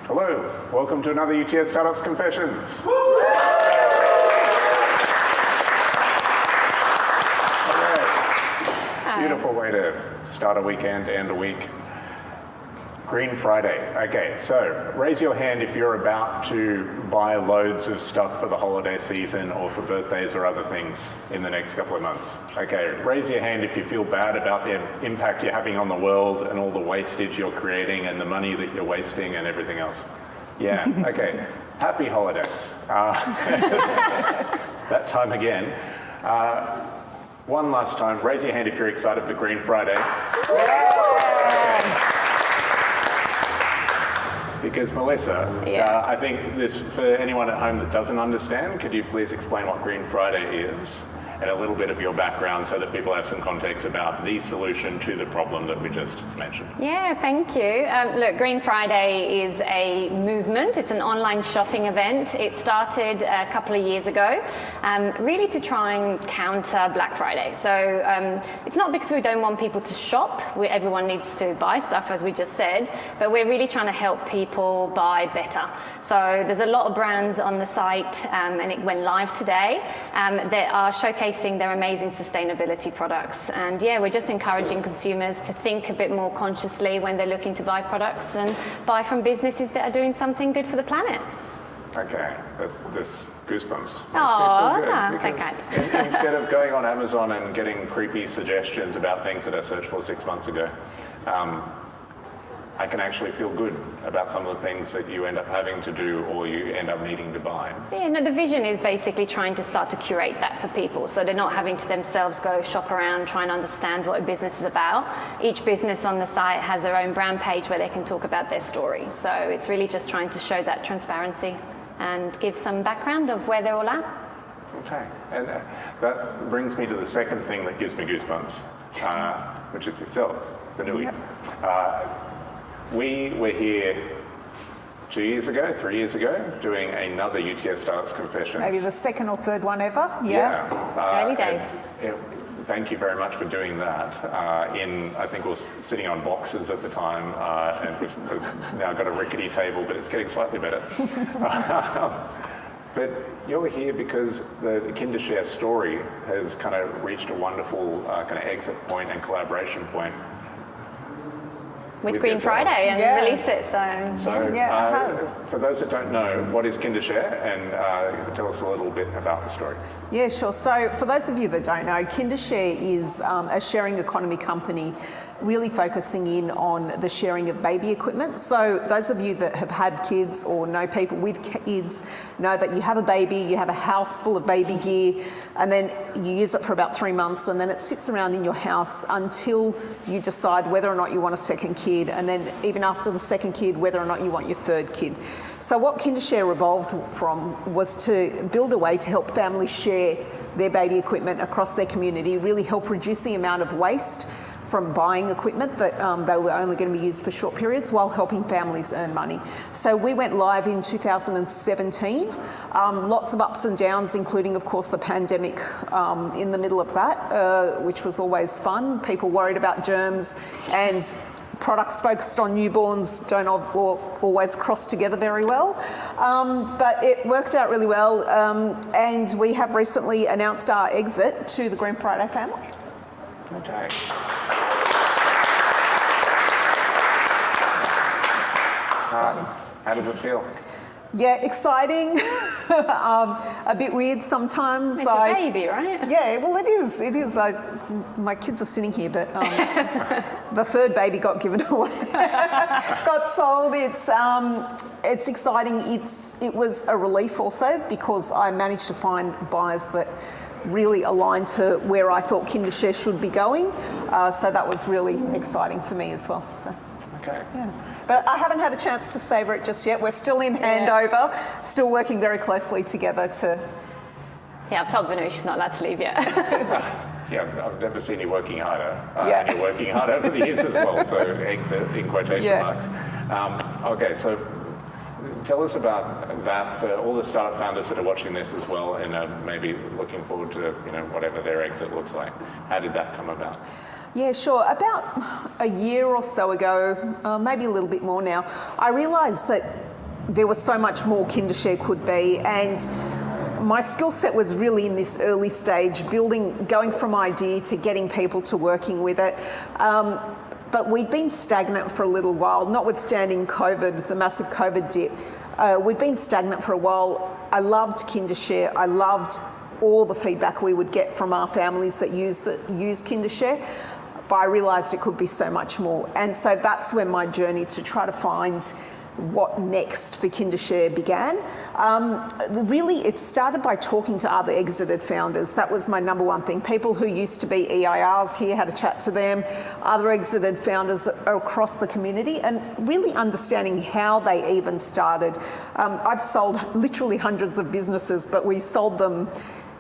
Hello, welcome to another UTS Startups Confessions. Beautiful way to start a weekend and a week. Green Friday. Okay, so raise your hand if you're about to buy loads of stuff for the holiday season or for birthdays or other things in the next couple of months. Okay, raise your hand if you feel bad about the impact you're having on the world and all the wastage you're creating and the money that you're wasting and everything else. Yeah, okay. Happy holidays. It's that time again. One last time, raise your hand if you're excited for Green Friday. Because Melissa, I think this, for anyone at home that doesn't understand, could you please explain what Green Friday is and a little bit of your background so that people have some context about the solution to the problem that we just mentioned? Yeah, thank you. Look, Green Friday is a movement. It's an online shopping event. It started a couple of years ago, really to try and counter Black Friday. So it's not because we don't want people to shop. Everyone needs to buy stuff, as we just said, but we're really trying to help people buy better. So there's a lot of brands on the site, and it went live today, that are showcasing their amazing sustainability products. And yeah, we're just encouraging consumers to think a bit more consciously when they're looking to buy products and buy from businesses that are doing something good for the planet. Okay, this goosebumps. Oh, okay. Instead of going on Amazon and getting creepy suggestions about things that I searched for 6 months ago, I can actually feel good about some of the things that you end up having to do or you end up needing to buy. Yeah, no, the vision is basically trying to start to curate that for people, so they're not having to themselves go shop around trying to understand what a business is about. Each business on the site has their own brand page where they can talk about their story. So it's really just trying to show that transparency and give some background of where they're all at. Okay, and that brings me to the second thing that gives me goosebumps, which is yourself, Vanouhi. Yep. We were here 3 years ago, doing another UTS Startups Confessions. Maybe the second or third one ever. Early days. Thank you very much for doing that. I think we were sitting on boxes at the time, and we've now got a rickety table, but it's getting slightly better. But you're here because the Kindershare story has kind of reached a wonderful kind of exit point and collaboration point. With Green Friday and Releaseit. For those that don't know, what is Kindershare, and tell us a little bit about the story. Yeah, sure. So for those of you that don't know, Kindershare is a sharing economy company really focusing in on the sharing of baby equipment. So those of you that have had kids or know people with kids know that you have a baby, you have a house full of baby gear, and then you use it for about 3 months, and then it sits around in your house until you decide whether or not you want a second kid, and then even after the second kid, whether or not you want your third kid. So what Kindershare evolved from was to build a way to help families share their baby equipment across their community, really help reduce the amount of waste from buying equipment that they were only going to be used for short periods while helping families earn money. So we went live in 2017, lots of ups and downs, including of course the pandemic in the middle of that, which was always fun. People worried about germs, and products focused on newborns don't always cross together very well. But it worked out really well, and we have recently announced our exit to the Green Friday family. Okay. How does it feel? Yeah, exciting. A bit weird sometimes. It's a baby, right? Yeah, well, it is. It is. My kids are sitting here, but the third baby got given away, got sold. It's exciting. It was a relief also because I managed to find buyers that really aligned to where I thought Kindershare should be going. So that was really exciting for me as well. So. Okay. Yeah. But I haven't had a chance to savour it just yet. We're still in handover, still working very closely together to... Yeah, I've told Vanouhi she's not allowed to leave yet. Yeah, I've never seen you working harder. And you're working hard over the years as well, so exit in quotation marks. Okay, so tell us about that for all the startup founders that are watching this as well and maybe looking forward to whatever their exit looks like. How did that come about? Yeah, sure. About a year or so ago, maybe a little bit more now, I realised that there was so much more Kindershare could be, and my skill set was really in this early stage, going from idea to getting people to working with it. But we'd been stagnant for a little while, notwithstanding COVID, the massive COVID dip. We'd been stagnant for a while. I loved Kindershare. I loved all the feedback we would get from our families that use Kindershare, but I realised it could be so much more. And so that's when my journey to try to find what next for Kindershare began. Really, it started by talking to other exited founders. That was my number one thing. People who used to be EIRs here, had a chat to them, other exited founders across the community, and really understanding how they even started. I've sold literally hundreds of businesses, but we sold them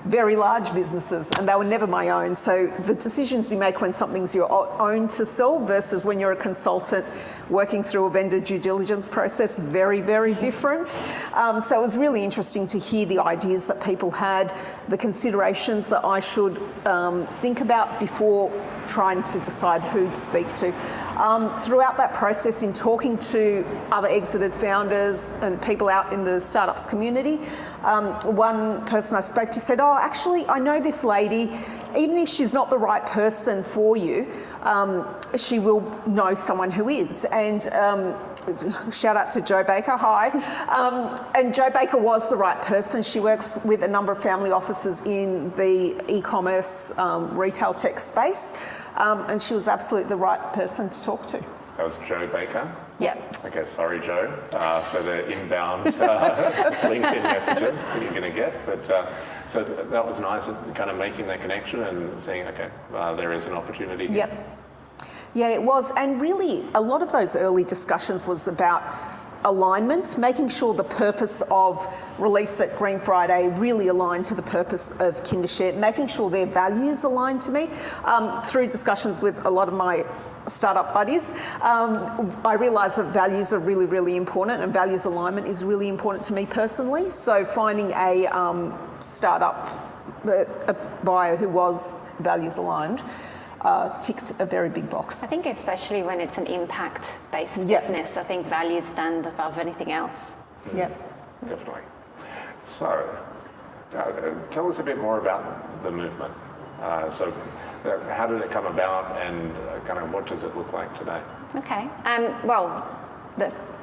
very large businesses, and they were never my own. So the decisions you make when something's your own to sell versus when you're a consultant working through a vendor due diligence process, very, very different. So it was really interesting to hear the ideas that people had, the considerations that I should think about before trying to decide who to speak to. Throughout that process, in talking to other exited founders and people out in the startups community, one person I spoke to said, "Oh, actually, I know this lady. Even if she's not the right person for you, she will know someone who is." And shout out to Jo Baker, hi. And Jo Baker was the right person. She works with a number of family offices in the e-commerce retail tech space, and she was absolutely the right person to talk to. That was Jo Baker? Yeah. Okay, sorry, Jo, for the inbound LinkedIn messages that you're going to get. But so that was nice, kind of making that connection and saying, okay, there is an opportunity here. Yep. Yeah, it was. And really, a lot of those early discussions was about alignment, making sure the purpose of Releaseit Green Friday really aligned to the purpose of Kindershare, making sure their values aligned to me. Through discussions with a lot of my startup buddies, I realised that values are really, really important, and values alignment is really important to me personally. So finding a startup a buyer who was values aligned ticked a very big box. I think especially when it's an impact-based Yep. business, I think values stand above anything else. Yeah. Definitely. So, tell us a bit more about the movement. How did it come about, and kind of what does it look like today? Okay. Well,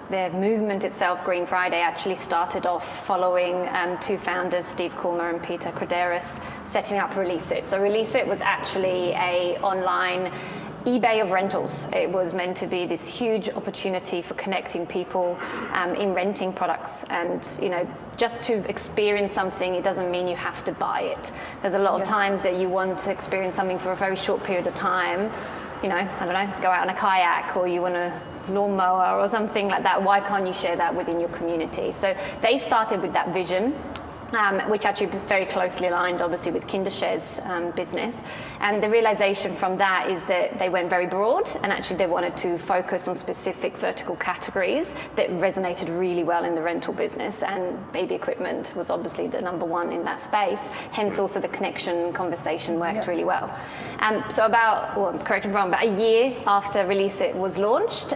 the movement itself, Green Friday, actually started off following two founders, Steve Coolmer and Peter Crederis, setting up Releaseit. So Releaseit was actually a online eBay of rentals. It was meant to be this huge opportunity for connecting people in renting products, and just to experience something, it doesn't mean you have to buy it. There's a lot of times that you want to experience something for a very short period of time. I don't know, go out on a kayak, or you want a lawnmower or something like that. Why can't you share that within your community? So they started with that vision, which actually very closely aligned obviously with Kindershare's business. And the realization from that is that they went very broad, and actually they wanted to focus on specific vertical categories that resonated really well in the rental business, and baby equipment was obviously the number one in that space, hence also the connection conversation worked really well. So correct me if I'm wrong, but a year after Releaseit was launched,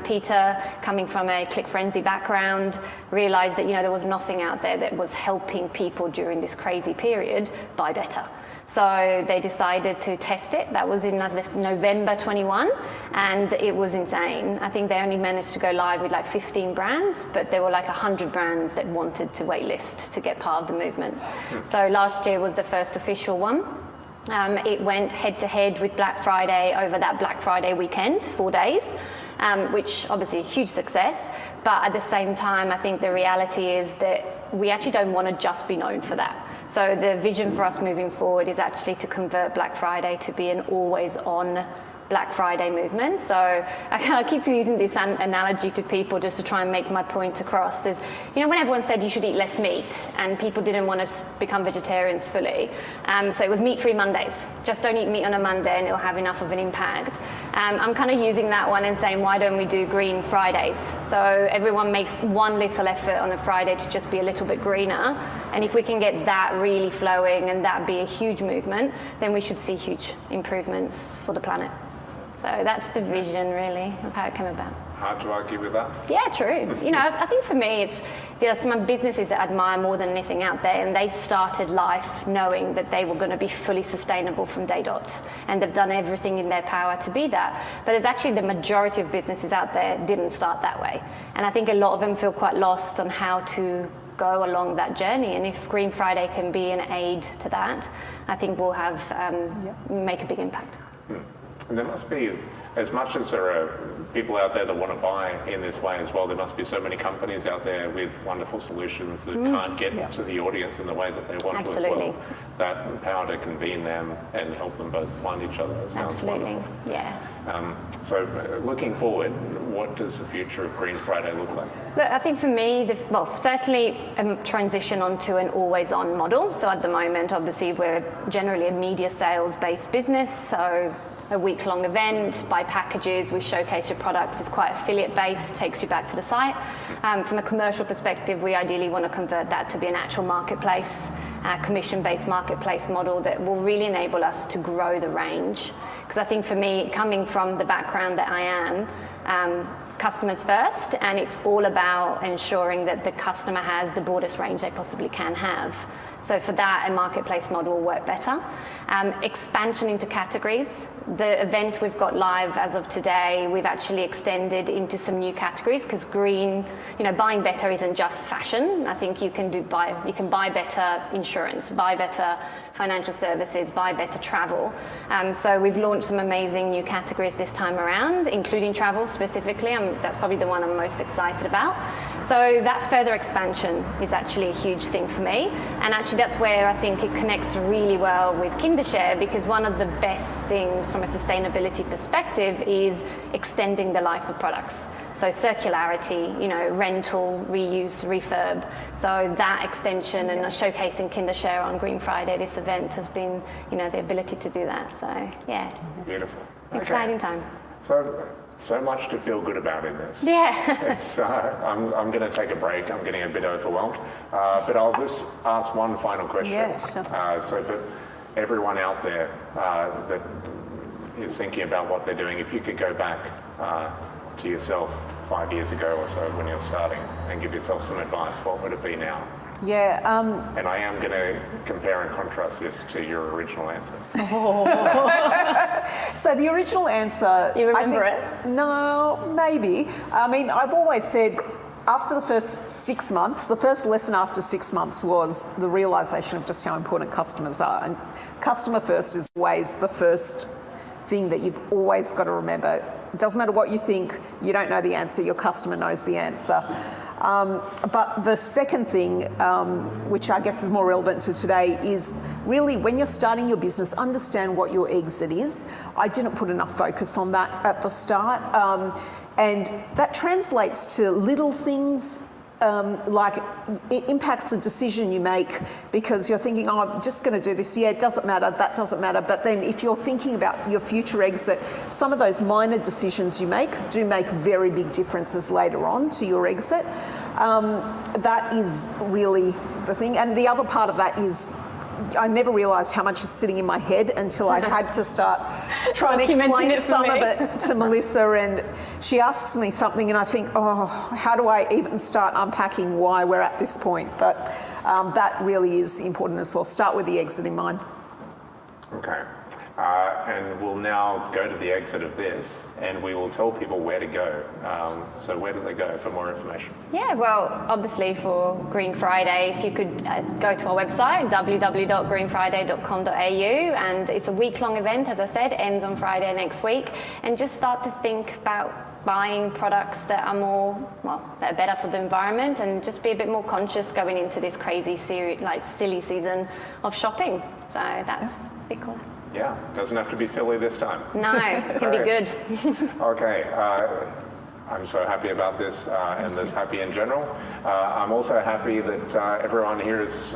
Peter, coming from a Click Frenzy background, realized that there was nothing out there that was helping people during this crazy period buy better. So they decided to test it. That was in November 21, and it was insane. I think they only managed to go live with like 15 brands, but there were like 100 brands that wanted to waitlist to get part of the movement. So last year was the first official one. It went head to head with Black Friday over that Black Friday weekend, 4 days, which obviously a huge success. But at the same time, I think the reality is that we actually don't want to just be known for that. So the vision for us moving forward is actually to convert Black Friday to be an always on Black Friday movement. So I kind of keep using this analogy to people just to try and make my point across is, when everyone said you should eat less meat and people didn't want to become vegetarians fully, so it was meat-free Mondays. Just don't eat meat on a Monday and it'll have enough of an impact. I'm kind of using that one and saying, why don't we do Green Fridays? So everyone makes one little effort on a Friday to just be a little bit greener. And if we can get that really flowing and that be a huge movement, then we should see huge improvements for the planet. So that's the vision, really, of how it came about. hard to argue with that. Yeah, true. You know, I think for me, there are some businesses that I admire more than anything out there, and they started life knowing that they were going to be fully sustainable from day dot, and they've done everything in their power to be that. But there's actually the majority of businesses out there didn't start that way, and I think a lot of them feel quite lost on how to go along that journey. And if Green Friday can be an aid to that, I think we'll have make a big impact. And there must be, as much as there are people out there that want to buy in this way as well, there must be so many companies out there with wonderful solutions that can't get to the audience in the way that they want to as well. That power to convene them and help them both find each other. Sounds wonderful. Yeah. So looking forward, what does the future of Green Friday look like? Look, I think for me, certainly a transition onto an always-on model. So at the moment, obviously, we're generally a media sales-based business, so a week-long event, buy packages, we showcase your products. It's quite affiliate-based, takes you back to the site. From a commercial perspective, we ideally want to convert that to be an actual marketplace, commission-based marketplace model that will really enable us to grow the range. Because I think for me, coming from the background that I am, customers first, and it's all about ensuring that the customer has the broadest range they possibly can have. So for that, a marketplace model will work better. Expansion into categories. The event we've got live as of today, we've actually extended into some new categories because green, buying better isn't just fashion. I think you can buy better insurance, buy better financial services, buy better travel. So we've launched some amazing new categories this time around, including travel specifically. That's probably the one I'm most excited about. So that further expansion is actually a huge thing for me. And actually that's where I think it connects really well with Kindershare, because one of the best things from a sustainability perspective is extending the life of products. So circularity, rental, reuse, refurb. So that extension and showcasing Kindershare on Green Friday, this event has been, the ability to do that. So yeah. Beautiful. Exciting time. So much to feel good about in this. Yeah. I'm going to take a break. I'm getting a bit overwhelmed. But I'll just ask one final question. Yeah, sure. So for everyone out there that is thinking about what they're doing, if you could go back to yourself 5 years ago or so when you're starting and give yourself some advice, what would it be now? Yeah. And I am going to compare and contrast this to your original answer. So the original answer... You remember it? No, maybe. I mean, I've always said after the first 6 months, the first lesson after 6 months was the realisation of just how important customers are. And customer first is always the first thing that you've always got to remember. It doesn't matter what you think, you don't know the answer, your customer knows the answer. But the second thing, which I guess is more relevant to today, is really when you're starting your business, understand what your exit is. I didn't put enough focus on that at the start. And that translates to little things like it impacts the decision you make, because you're thinking, I'm just going to do this. Yeah, it doesn't matter. That doesn't matter. But then if you're thinking about your future exit, some of those minor decisions you make do make very big differences later on to your exit. That is really the thing. And the other part of that is I never realised how much is sitting in my head until I had to start trying to explain some of it to Melissa, and she asks me something and I think, how do I even start unpacking why we're at this point? But that really is important as well. Start with the exit in mind. Okay. And we'll now go to the exit of this, and we will tell people where to go. So where do they go for more information? Yeah, well, obviously for Green Friday, if you could go to our website, www.greenfriday.com.au, and it's a week-long event, as I said, ends on Friday next week, and just start to think about buying products that are that are better for the environment, and just be a bit more conscious going into this crazy, silly season of shopping. So that's pretty cool. Yeah, doesn't have to be silly this time. No, it can be good. Okay, I'm so happy about this and this happy in general. I'm also happy that everyone here is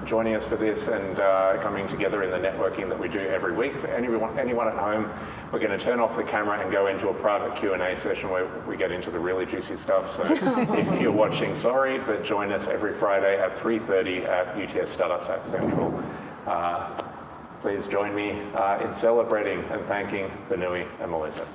joining us for this and coming together in the networking that we do every week. For anyone at home, we're going to turn off the camera and go into a private Q&A session where we get into the really juicy stuff. So if you're watching, sorry, but join us every Friday at 3:30 at UTS Startups at Central. Please join me in celebrating and thanking Vanouhi and Melissa.